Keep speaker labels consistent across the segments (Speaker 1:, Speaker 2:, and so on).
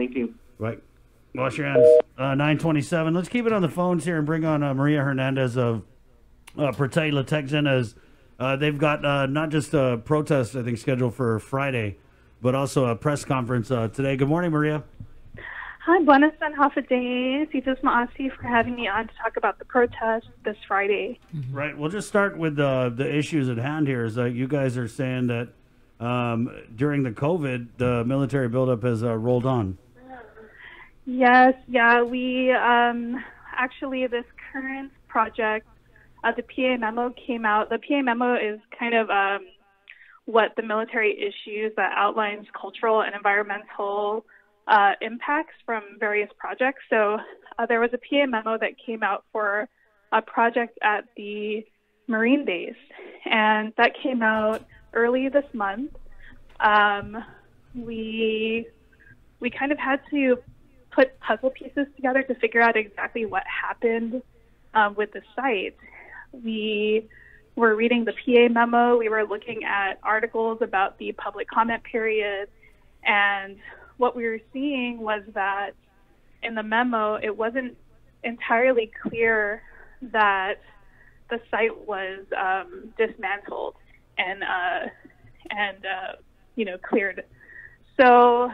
Speaker 1: Thank you.
Speaker 2: Right. Wash your hands. 9:27. Let's keep it on the phones here and bring on Maria Hernandez of Prutehi Litekyan, as they've got not just a protest, I think, scheduled for Friday, but also a press conference today. Good morning, Maria.
Speaker 3: Hi, buenas and half a day. Sitas Maasi for having me on to talk about the protest this Friday.
Speaker 2: Right. We'll just start with the issues at hand here. Is that you guys are saying that during the COVID, the military buildup has rolled on.
Speaker 3: Yes, yeah, we actually, this current project, the PA memo came out. The PA memo is kind of what the military issues that outlines cultural and environmental impacts from various projects. So there was a PA memo that came out for a project at the Marine base, and that came out early this month. We kind of had to put puzzle pieces together to figure out exactly what happened with the site. We were reading the PA memo. We were looking at articles about the public comment period, and what we were seeing was that in the memo, it wasn't entirely clear that the site was dismantled and cleared. So,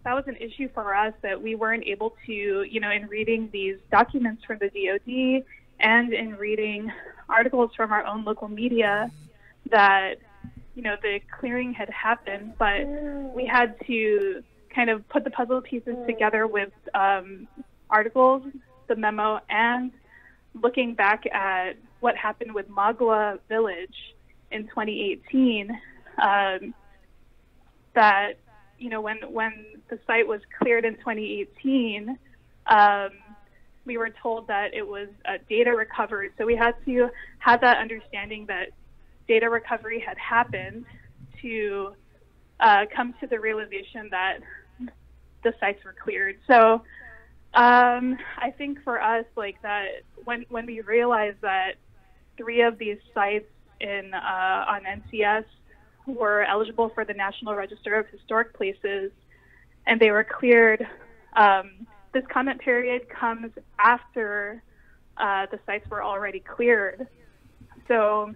Speaker 3: that was an issue for us, that we weren't able to, in reading these documents from the DoD and in reading articles from our own local media, that the clearing had happened, but we had to kind of put the puzzle pieces together with articles, the memo, and looking back at what happened with Magua Village in 2018, that, when the site was cleared in 2018, we were told that it was data recovered. So we had to have that understanding that data recovery had happened to come to the realization that the sites were cleared. So I think for us, like that, when we realized that 3 of these sites on NCS were eligible for the National Register of Historic Places, and they were cleared, this comment period comes after the sites were already cleared. So,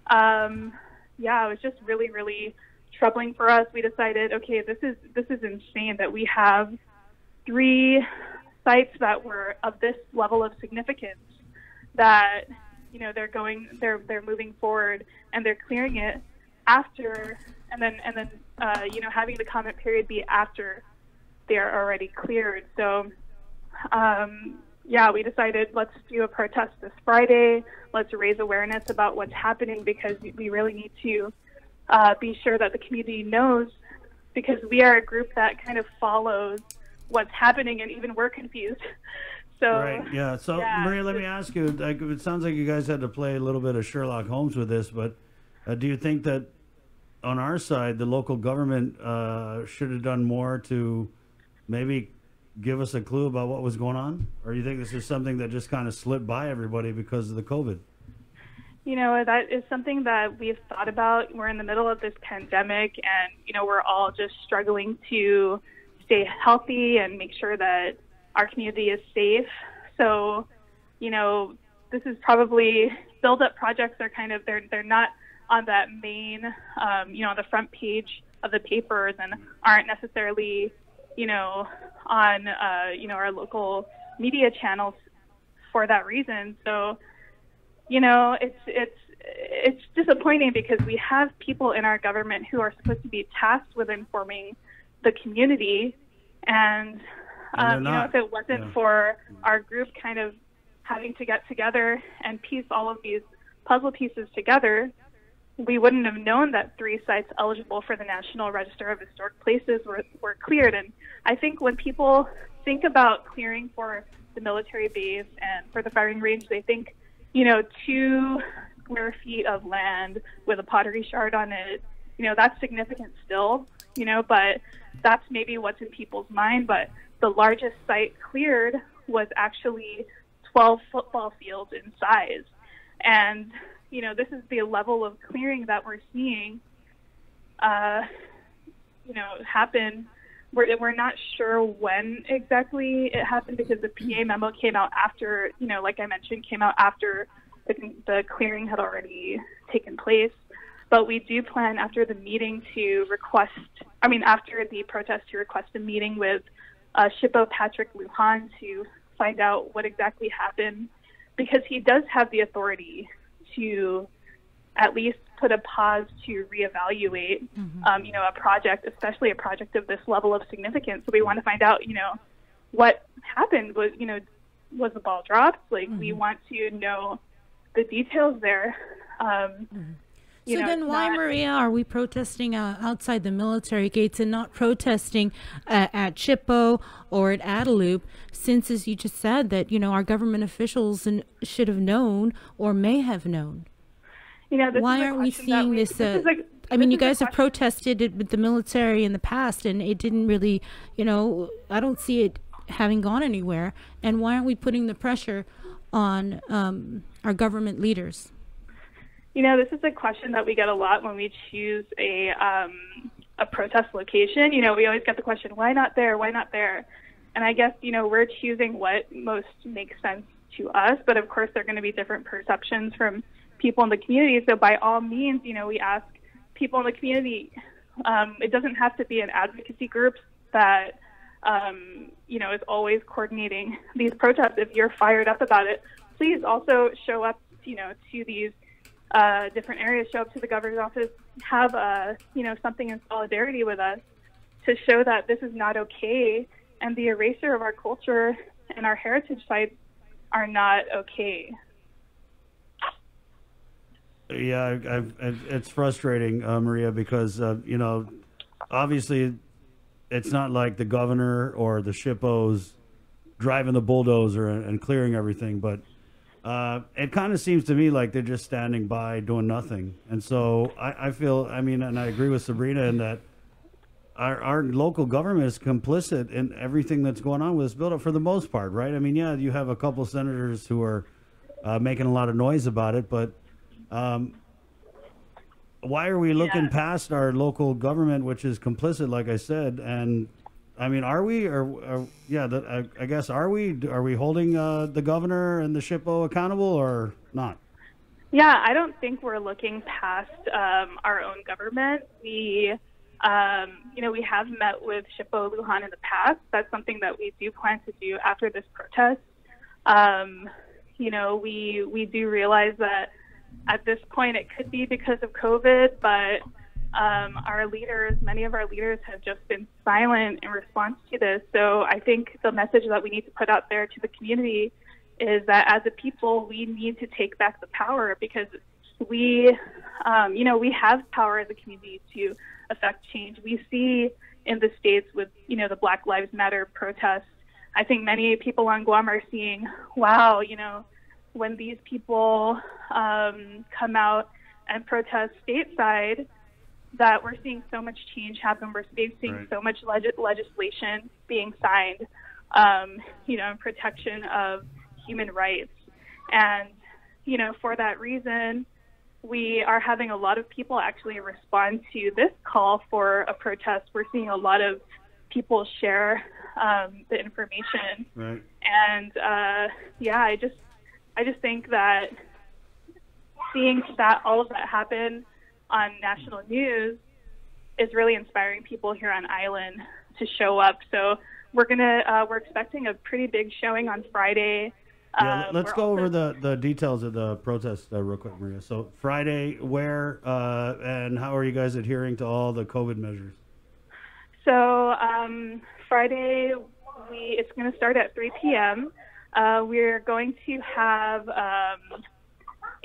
Speaker 3: it was just really, really troubling for us. We decided, okay, this is insane that we have 3 sites that were of this level of significance, that they're moving forward and they're clearing it after, and then having the comment period be after they're already cleared. So we decided, let's do a protest this Friday. Let's raise awareness about what's happening, because we really need to be sure that the community knows, because we are a group that kind of follows what's happening, and even we're confused. So,
Speaker 2: right, yeah. So, Maria, let me ask you, it sounds like you guys had to play a little bit of Sherlock Holmes with this, but do you think that on our side, the local government should have done more to maybe give us a clue about what was going on? Or do you think this is something that just kind of slipped by everybody because of the COVID?
Speaker 3: That is something that we've thought about. We're in the middle of this pandemic, and, we're all just struggling to stay healthy and make sure that our community is safe. So, this is probably, build-up projects are kind of, they're not on that main, on the front page of the papers, and aren't necessarily, on, our local media channels for that reason. So, it's disappointing, because we have people in our government who are supposed to be tasked with informing the community, and if it wasn't for our group kind of having to get together and piece all of these puzzle pieces together, we wouldn't have known that 3 sites eligible for the National Register of Historic Places were cleared. And I think when people think about clearing for the military base and for the firing range, they think, 2 square feet of land with a pottery shard on it, that's significant still, but that's maybe what's in people's mind. But the largest site cleared was actually 12 football fields in size. And, this is the level of clearing that we're seeing. happened. We're not sure when exactly it happened because the PA memo came out after, like I mentioned, came out after the clearing had already taken place. But we do plan after the meeting after the protest to request a meeting with SHPO Patrick Lujan to find out what exactly happened, because he does have the authority to at least put a pause to reevaluate, a project, especially a project of this level of significance. So we want to find out, what happened. Was the ball dropped? We want to know the details there.
Speaker 1: So then why, Maria, are we protesting outside the military gates and not protesting at SHPO or at Adelup, since, as you just said, that, our government officials should have known or may have known? Why aren't we seeing this? You guys have protested it with the military in the past, and it didn't really, I don't see it having gone anywhere. And why aren't we putting the pressure on our government leaders?
Speaker 3: This is a question that we get a lot when we choose a protest location. We always get the question, why not there? Why not there? And I guess, we're choosing what most makes sense to us. But of course, there are going to be different perceptions from people in the community. So by all means, we ask people in the community, it doesn't have to be an advocacy group that, is always coordinating these protests. If you're fired up about it, please also show up, to these different areas, show up to the governor's office, have something in solidarity with us to show that this is not okay, and the erasure of our culture and our heritage sites are not okay.
Speaker 2: Yeah, it's frustrating, Maria, because obviously it's not like the governor or the SHPO's driving the bulldozer and clearing everything, but it kind of seems to me like they're just standing by doing nothing. And so I feel, and I agree with Sabrina in that our local government is complicit in everything that's going on with this buildup for the most part, right? You have a couple senators who are making a lot of noise about it, but why are we looking past our local government, which is complicit, like I said? And are we, I guess, are we holding the governor and the SHPO accountable or not?
Speaker 3: Yeah, I don't think we're looking past our own government. We have met with SHPO Lujan in the past. That's something that we do plan to do after this protest. We do realize that at this point it could be because of COVID, but many of our leaders have just been silent in response to this. So I think the message that we need to put out there to the community is that as a people, we need to take back the power, because we have power as a community to affect change. We see in the States with, the Black Lives Matter protests, I think many people on Guam are seeing, wow, when these people come out and protest stateside, that we're seeing so much change happen. We're seeing so much legislation being signed, in protection of human rights. And, for that reason, we are having a lot of people actually respond to this call for a protest. We're seeing a lot of people share the information.
Speaker 2: Right.
Speaker 3: And, I just think that seeing that all of that happen on national news is really inspiring people here on island to show up. So we're expecting a pretty big showing on Friday.
Speaker 2: Yeah, let's go over the details of the protest real quick, Maria. So Friday, where and how are you guys adhering to all the COVID measures?
Speaker 3: So Friday, it's going to start at 3 p.m. We're going to have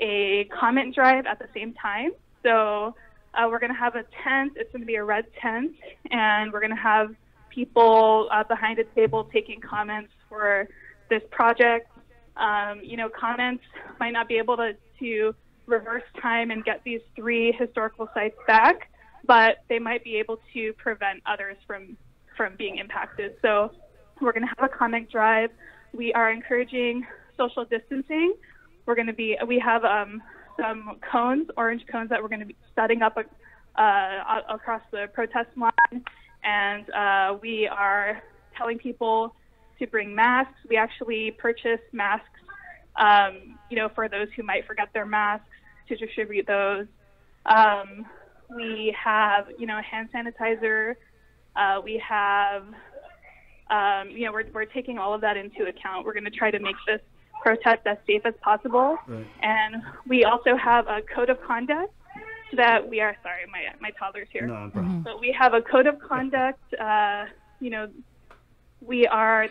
Speaker 3: a comment drive at the same time. So we're going to have a tent. It's going to be a red tent, and we're going to have people behind a table taking comments for this project. Comments might not be able to reverse time and get these 3 historical sites back, but they might be able to prevent others from being impacted. So we're going to have a comment drive. We are encouraging social distancing. We have some cones, orange cones, that we're going to be setting up across the protest line, and we are telling people to bring masks. We actually purchase masks, for those who might forget their masks, to distribute those. We have, hand sanitizer. We have, we're taking all of that into account. We're going to try to make this protest as safe as possible. Right. And we also have a code of conduct that we are, sorry, my toddler's here. No problem. But we have a code of conduct, this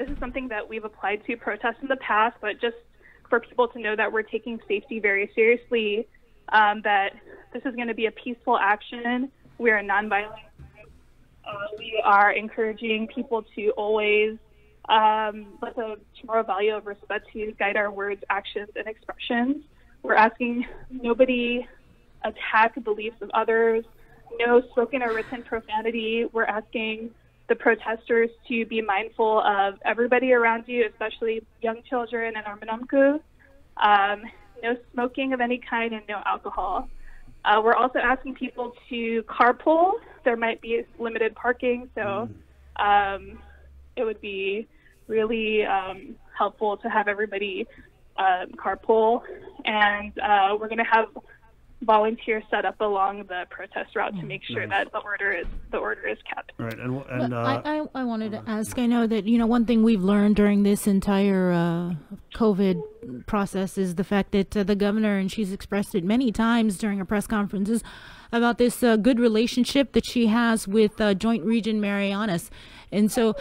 Speaker 3: is something that we've applied to protests in the past, but just for people to know that we're taking safety very seriously, that this is going to be a peaceful action. We are nonviolent. We are encouraging people to always let the moral value of respect to guide our words, actions, and expressions. We're asking nobody attack the beliefs of others, no spoken or written profanity. We're asking the protesters to be mindful of everybody around you, especially young children and our manamku. No smoking of any kind and no alcohol. We're also asking people to carpool. There might be limited parking, so it would be really helpful to have everybody carpool. And we're going to have volunteers set up along the protest route to make sure that the order is kept.
Speaker 2: Right,
Speaker 1: I wanted to ask. I know that one thing we've learned during this entire COVID process is the fact that the governor, and she's expressed it many times during her press conferences, about this good relationship that she has with Joint Region Marianas, and so.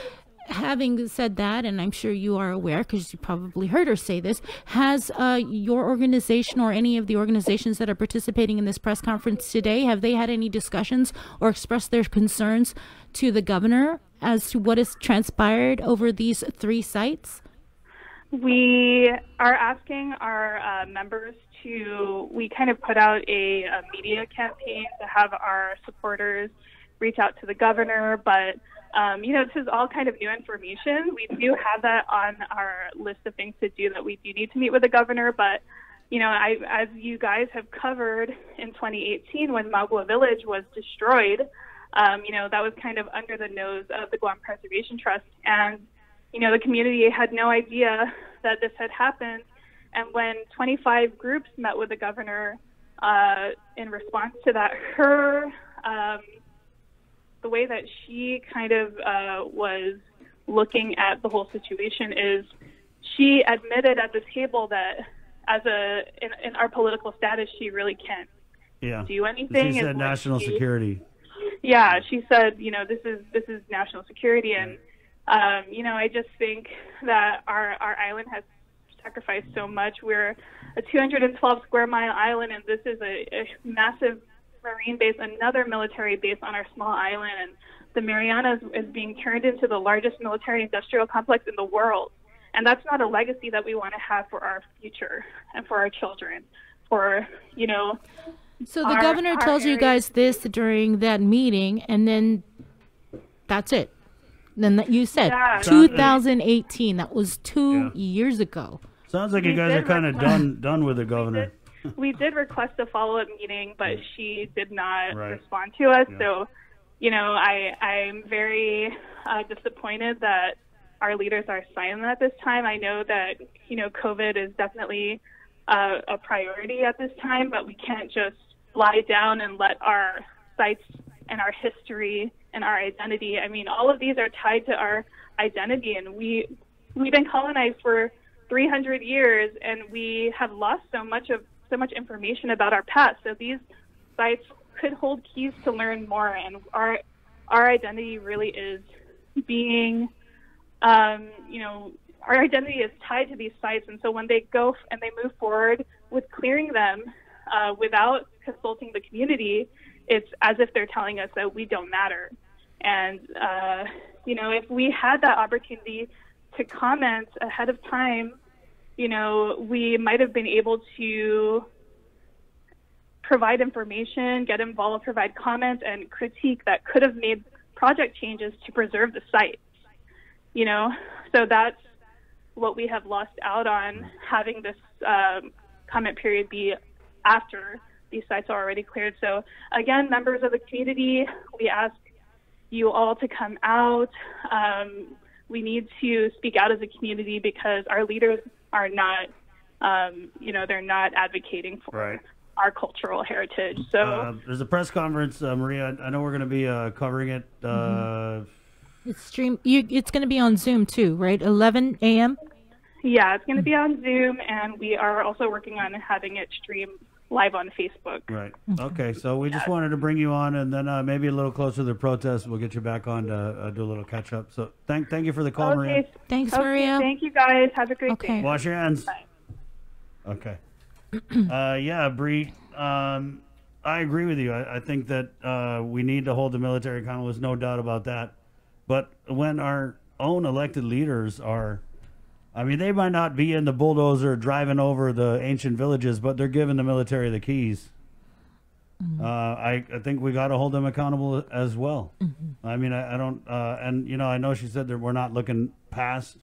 Speaker 1: Having said that, and I'm sure you are aware because you probably heard her say this, has your organization or any of the organizations that are participating in this press conference today, have they had any discussions or expressed their concerns to the governor as to what has transpired over these 3 sites?
Speaker 3: We are asking our members we kind of put out a media campaign to have our supporters reach out to the governor, but this is all kind of new information. We do have that on our list of things to do, that we do need to meet with the governor. But, as you guys have covered in 2018 when Magua Village was destroyed, that was kind of under the nose of the Guam Preservation Trust. And, the community had no idea that this had happened. And when 25 groups met with the governor in response to that, the way that she kind of was looking at the whole situation is she admitted at the table that in our political status, she really can't do anything.
Speaker 2: She said national security.
Speaker 3: Yeah, she said, this is national security. And, I just think that our island has sacrificed so much. We're a 212 square mile island, and this is a massive Marine base, another military base on our small island, and the Marianas is being turned into the largest military industrial complex in the world. And that's not a legacy that we want to have for our future and for our children, So
Speaker 1: the governor tells you guys this during that meeting, and then that's it. Then that you said 2018, that was 2 years ago.
Speaker 2: Sounds like you guys are kind of done with the governor.
Speaker 3: We did request a follow-up meeting, but she did not respond to us. Yeah. So, I'm very disappointed that our leaders are silent at this time. I know that, COVID is definitely a priority at this time, but we can't just lie down and let our sites and our history and our identity. I mean, all of these are tied to our identity, and we've been colonized for 300 years, and we have lost so much information about our past. So these sites could hold keys to learn more, and our identity really is being, our identity is tied to these sites. And so when they go and they move forward with clearing them without consulting the community, it's as if they're telling us that we don't matter. And, if we had that opportunity to comment ahead of time, we might have been able to provide information, get involved, provide comments and critique that could have made project changes to preserve the site. So that's what we have lost out on, having this comment period be after these sites are already cleared. So again, members of the community, we ask you all to come out. We need to speak out as a community because our leaders are not, they're not advocating for our cultural heritage. So
Speaker 2: there's a press conference, Maria. I know we're going to be covering it.
Speaker 1: It's it's going to be on Zoom too, right? 11 a.m.
Speaker 3: Yeah, it's going to be on Zoom, and we are also working on having it streamed live on Facebook.
Speaker 2: Right. Okay. So we just wanted to bring you on, and then maybe a little closer to the protest, we'll get you back on to do a little catch up. So thank you for the call, Maria.
Speaker 1: Thanks, Maria.
Speaker 3: Thank you, guys. Have a great day.
Speaker 2: Wash your hands.
Speaker 3: Bye.
Speaker 2: Okay. Yeah, Bree. I agree with you. I think that we need to hold the military accountable. There's no doubt about that. But when our own elected leaders are, I mean, they might not be in the bulldozer driving over the ancient villages, but they're giving the military the keys. I think we got to hold them accountable as well. I mean, I don't, and I know she said that we're not looking past